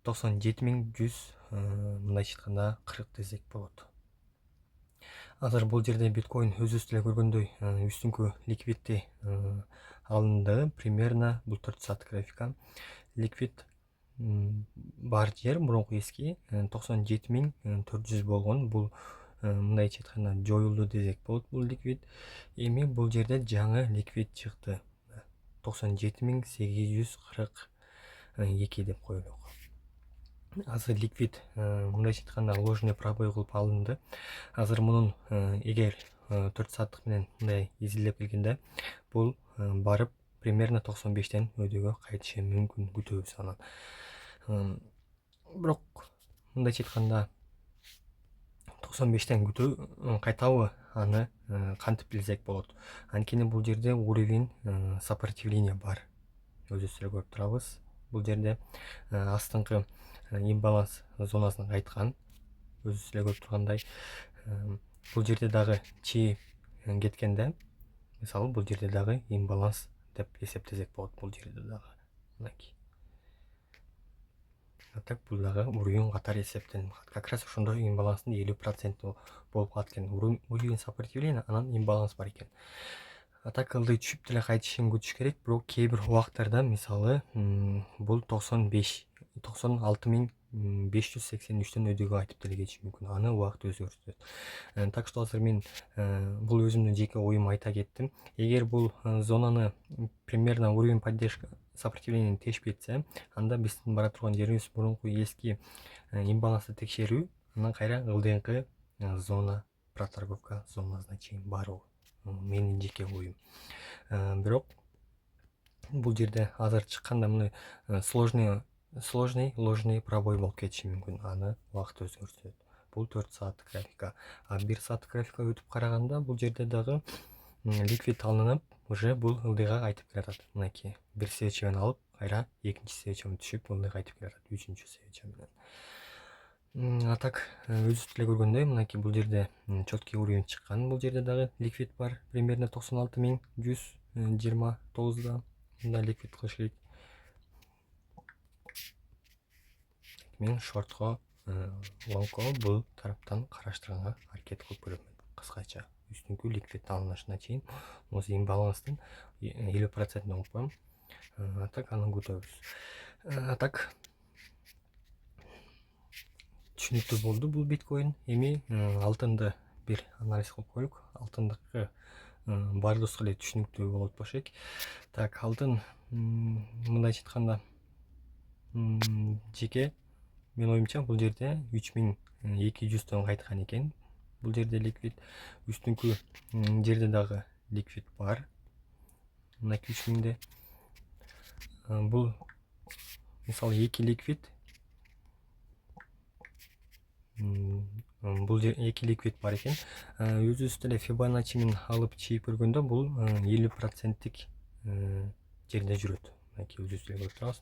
97100 мындайча айтканда 40 десек болот. Азыр бул жерде биткоин өзүбүз деле көргөндөй үстүңкү ликвидти алынды. Примерно бул 4 саат графика. Ликвид бар жер мурунку эски 97400 болгон. Бул мындайча айтканда жоюлду десек болот бул ликвид. Эми бул жерде жаңы ликвид чыкты. 97842 деп коелук. Азыр ликвид мындайча айтканда ложный пробой кылып алынды. Азыр мунун эгер 4 сааттык менен мындай изилдеп келгенде бул барып примерно 95тен өйдөгө кайтышы мүмкүн, күтөбүз анан. Бирок мындайча айтканда 95тен күтүү кайтабы, аны кантип билсек болот. Анткени бул жерде уровень сопротивления бар. Өзүбүз деле көрүп турабыз. Бул жерде астыңкы имбаланс зонасына кайткан. Өзүбүз деле көрүп тургандай, бул жерде дагы чи кеткенде, мисалы бул жерде дагы имбаланс деп эсептесек болот. Бул жерде дагы мынакей. Так бул дагы уровень катары эсептелинет. Как раз ошондой имбаланстын 50% болуп калат экен. Уровень сопротивления, анан имбаланс бар экен. Так ылдый түшүп деле кайтышын күтүш керек. Бирок кээ бир убактарда, мисалы бул 96583тен өйдөгө айтып деле кетиши мүмкүн. Аны убакыт өзгөртөт. Так что азыр мен бул өзүмдүн жеке оюм айта кеттим. Эгер бул зонаны примерно уровень поддержка сопротивления тешип кетсе, анда биздин бара турган жерибиз мурунку эски имбалансты текшерүү, анан кайра ылдыйкы зона, проторговка зонасына чейин баруу. Менин жеке оюм. Бирок бул жерде азыр чыкканда мына сложный ложный пробой болуп кетиши мүмкүн. Аны убакыт өзгөртөт. Бул 4 саат графика. 1 саат графика өтүп караганда бул жерде дагы ликвид алынып, уже бул ылдыйга кайтып келатат. Мынакей бир свечамен алып, кайра экинчи свечамен түшүп, ылдый кайтып келатат үчүнчү свеча менен. Так өзүбүз деле көргөндөй, мынакей бул жерде четкий уровень чыккан. Бул жерде дагы ликвид бар. Примерно 96129да мындай ликвид кылыш керек. Мен шортко, лонгко бул тараптан караштырганга аракет кылып көрөмүн. Кыскача үстүңкү ликвид алынышына чейин осы имбаланстын 50%-ин окуп коем. Так аны күтөбүз. Так түшүнүктүү болду бул биткоин. Эми алтынды бир анализ кылып коелук. Алтындыкы баардыгыбызга эле түшүнүктүү болот болчу. Так алтын мындайча айтканда жеке мен оюмча бул жерде 3200төн кайткан экен. Бул жерде ликвид, үстүңкү жерде дагы ликвид бар. Мынакей 3000де. Бул мисалы 2 ликвид. Бул жерде 2 ликвид бар экен. Өзүбүз деле Fibonacci менен алып чийип көргөндө бул 50%тик жерде жүрөт. Мынакей өзүбүз деле көрүп турабыз.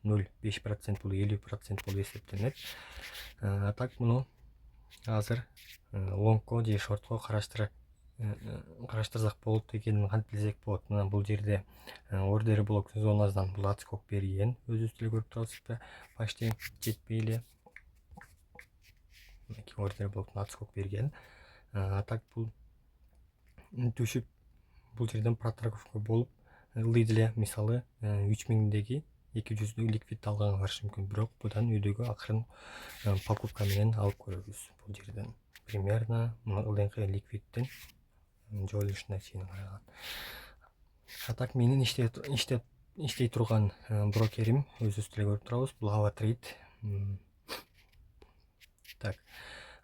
0,5% бул 50% болуп эсептелинет. Так муну азыр лонгко же шортко караштырсак болот экенин кантип билсек болот. Мына бул жерде ордер блок зонасынан бул отскок берген. Өзүбүз деле көрүп турабыз. Почти жетпей эле. Мынакей ордер блоктун отскок берген. Так бул түшүп бул жерден проторговка болуп ылдый деле, мисалы 3000деги 200 ликвид алганга барышы мүмкүн. Бирок будан өйдөгө акырын покупка менен алып көрөбүз. Бул жерден примерно ылдыйкы ликвиддин жоюлушуна чейин караган. Так менин иштей турган брокерим, өзүбүз деле көрүп турабыз, бул AvaTrade. Так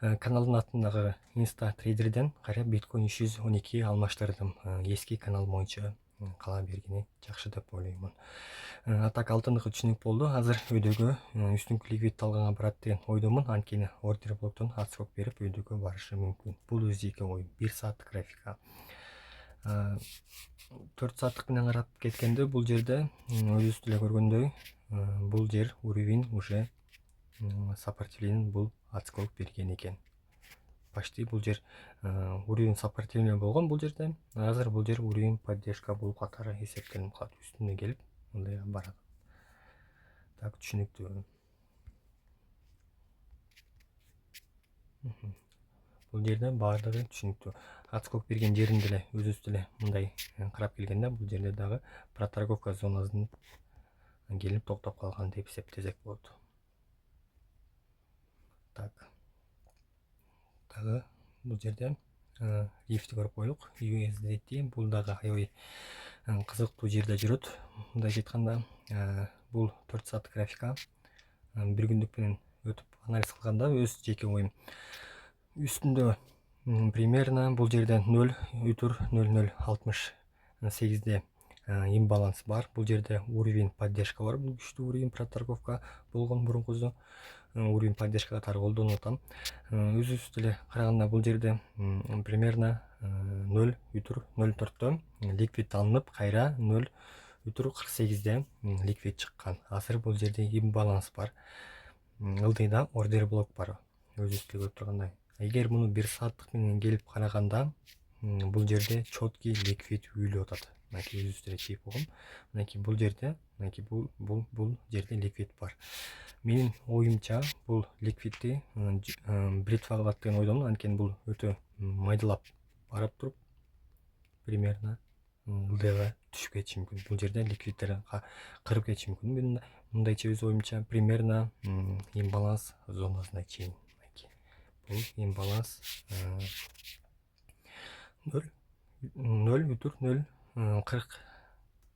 каналдын атындагы Insta Trader'ден кайра биткоин 312 алмаштырдым. Эски канал боюнча кала бергени жакшы деп ойлоймун. Так алтындыкы түшүнүк болду. Азыр өйдөгө үстүңкү ликвид алганга барат деген ойдомун. Анткени ордер блоктон отскок берип өйдөгө барышы мүмкүн. Бул өз жеке оюм. 1 саат графика. 4 сааттык менен карап кеткенде бул жерде өзүбүз деле көргөндөй, бул жер уровень уже сопротивление бул отскок берген экен. Почти бул жер уровень сопротивления болгон бул жерде. Азыр бул жер уровень поддержка болуп катары эсептелип калат. Үстүнө келип мындай барат. Так түшүнүктүү. Бул жерде баардыгы түшүнүктүү. Отскок берген жерин деле өзүбүз деле мындай карап келгенде бул жерде дагы проторговка зонасынын келип токтоп калган деп эсептесек болот. Так. Дагы бул жерде лифти көрүп коелук. USDT бул дагы аябай кызыктуу жерде жүрөт. Мындайча айтканда, бул 4 саат графика. Бир күндүк менен өтүп анализ кылганда өз жеке оюм үстүндө примерно бул жерде 0,0068 имбаланс бар. Бул жерде уровень поддержка бар. Бул күчтүү уровень проторговка болгон мурункусу уровень поддержкага тар колдонуп атам. Өзүбүз деле караганда бул жерде примерно 0,04 ликвид алынып, кайра 0,48 ликвид чыккан. Азыр бул жерде имбаланс бар. Ылдыйда ордер блок бар. Өзүбүз деле көрүп тургандай. Эгер муну 1 сааттык менен келип караганда, бул жерде четкий ликвид үйлүп атат. Мынакей өзүбүз деле чейип койгом. Мынакей бул жерде, мынакей бул жерде ликвид бар. Менин оюмча бул ликвидди бритва кылат деген ойдомун. Анткени бул өтө майдалап барып туруп примерно ылдыйга түшүп кетиши мүмкүн. Бул жерде ликвиддер кырып кетиши мүмкүн. Мындайча өз оюмча примерно имбаланс зонасына чейин. Бул имбаланс 0,040-50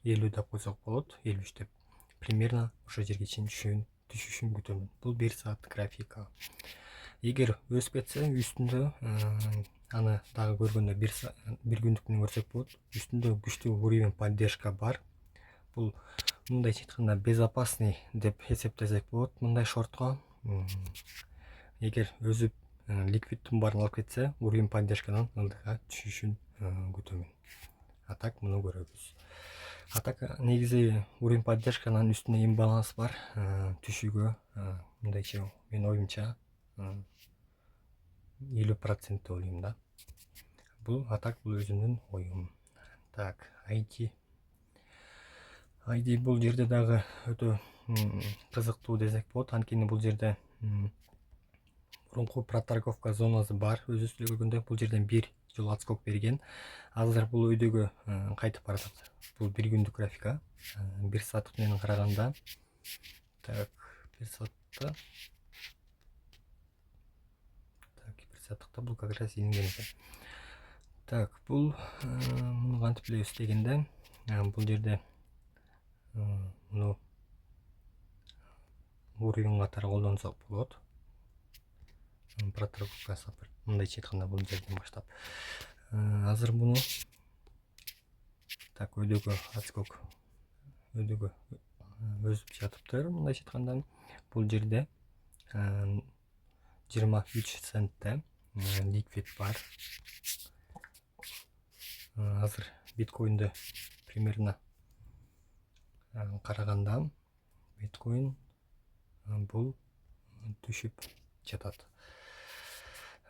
деп койсок болот, 53 деп. Примерно ошо жерге чейин түшүшүн күтөмүн. Бул 1 саат графика. Эгер өсүп кетсе, үстүндө аны дагы көргөндө бир күндүк менен көрсөк болот. Үстүндө күчтүү уровень поддержка бар. Бул мындайча айтканда безопасный деп эсептесек болот. Мындай шортко эгер өзүп ликвидтин баарын алып кетсе, уровень поддержкадан ылдыйга түшүшүн күтөмүн. Атак муну көрөбүз. Атак негизи уровень поддержканын үстүндө имбаланс бар. Түшүүгө мындайча менин оюмча 50% деп ойлойм да. Бул атак бул өзүмдүн оюм. Так, ID бул жерде дагы өтө кызыктуу десек болот. Анткени бул жерде мурунку проторговка зонасы бар. Өзүбүз деле көргөндөй бул жерден бир жолу отскок берген. Азыр бул өйдөгө кайтып баратат. Бул бир күндүк графика. 1 сааттык менен караганда, так, 1 саатта. Так, 1 сааттыкта бул как раз илинген экен. Так, бул муну кантип билебиз дегенде, бул жерде муну уровень катары колдонсок болот. Проторговка сапыр. Мындайча айтканда бул жерден баштап. Азыр муну так өйдөгө отскок өйдөгө өзүп жатыптыр. Мындайча айтканда бул жерде 23 центте ликвид бар. Азыр биткоинди примерно караганда биткоин бул түшүп жатат.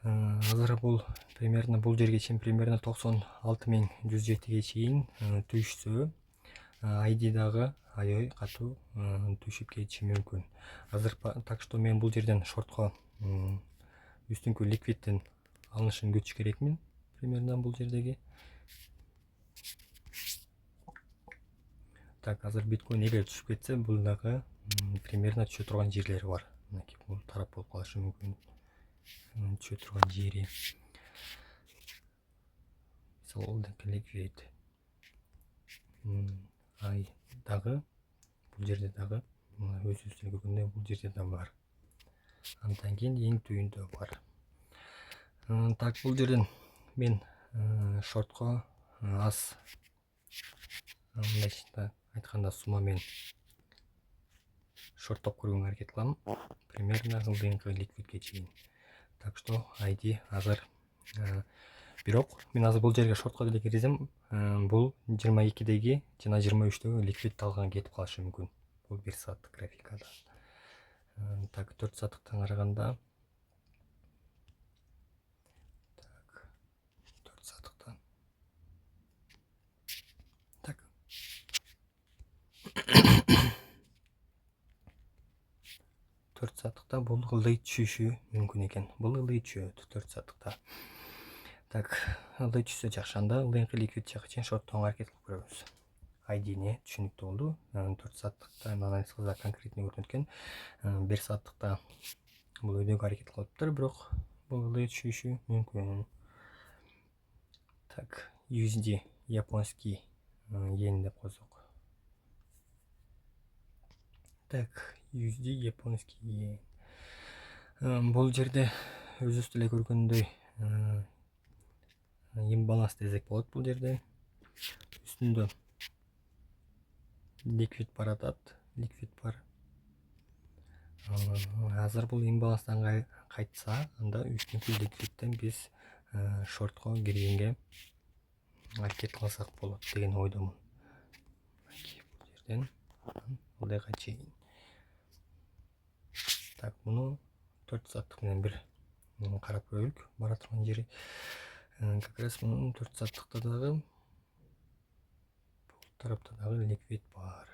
Азыр бул примерно бул жерге чейин примерно 96.107ге чейин түшсө, ID дагы аябай катуу түшүп кетиши мүмкүн. Азыр так что мен бул жерден шортко үстүнкү ликвиддин алынышын күтүш керекмин. Примерно бул жердеги. Так, азыр биткоин эгер түшүп кетсе, бул дагы примерно түшө турган жерлери бар. Мынакей бул тарап болуп калышы мүмкүн. Түшө турган жери. Сол ликвид. Ай дагы бул жерде дагы өзүбүз деле көргөндөй бул жерде да бар. Андан кийин эң түбүндө бар. Так, бул жерден мен шортко аз мындайча айтканда сумма мен шорттоп көргөнгө аракет кылам. Примерно ылдыйкы ликвидке чейин. Так что ID азыр бирок мен азыр бул жерге шортко деле киргизем. Бул 22деги жана 23дөгү ликвид алган кетип калышы мүмкүн. Бул 1 сааттык графикада. Так, 4 сааттыктан караганда. Так, 4 сааттыктан. Так. 4 4 сааттыкта бул ылдый түшүшү мүмкүн экен. Бул ылдый түшөт 4 сааттыкта. Так, ылдый түшсө жакшы. Анда ылдыйкы ликвид жакка чейин шорттоого аракет кылып көрөбүз. Айдине түшүнүктүү болду. 4 сааттыкта анализ кылса конкретный көрүнөт экен. 1 сааттыкта бул өйдөгө аракет кылыптыр, бирок бул ылдый түшүшү мүмкүн. Так, USD японский йен деп койсок. Так, USD японский йен. Бул жерде өзүбүз деле көргөндөй имбаланс десек болот. Бул жерде үстүндө ликвид баратат, ликвид бар. Азыр бул имбаланстан кайтса, анда үстүнкү ликвидтен биз шортко киргенге аракет кылсак болот деген ойдомун. Бул жерден ылдыйга чейин. Так, муну 4 сааттык менен бир карап көрөлүк. Бара турган жери как раз мунун 4 сааттыкта дагы бул тарапта дагы ликвид бар.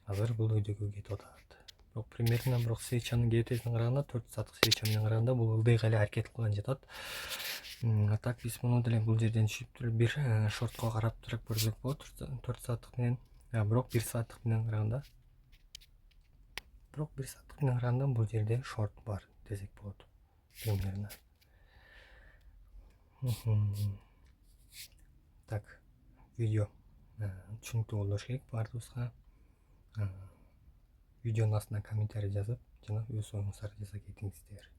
Азыр бул өйдөгө кетип атат. Бирок примерно свечанын ГТСине караганда 4 сааттык свеча менен караганда бул ылдыйга эле аракет кылган жатат. Так, биз муну деле бул жерден түшүп туруп бир шортко карап туруп көрсөк болот. 4 сааттык менен, бирок 1 сааттык менен караганда, бул жерде шорт бар десек болот. Примерно. Так, видео түшүнүктүү болуш керек баарыбызга. Видеонун астына комментарий жазып, жана өз оюңуздарды жаза кетиңиздер.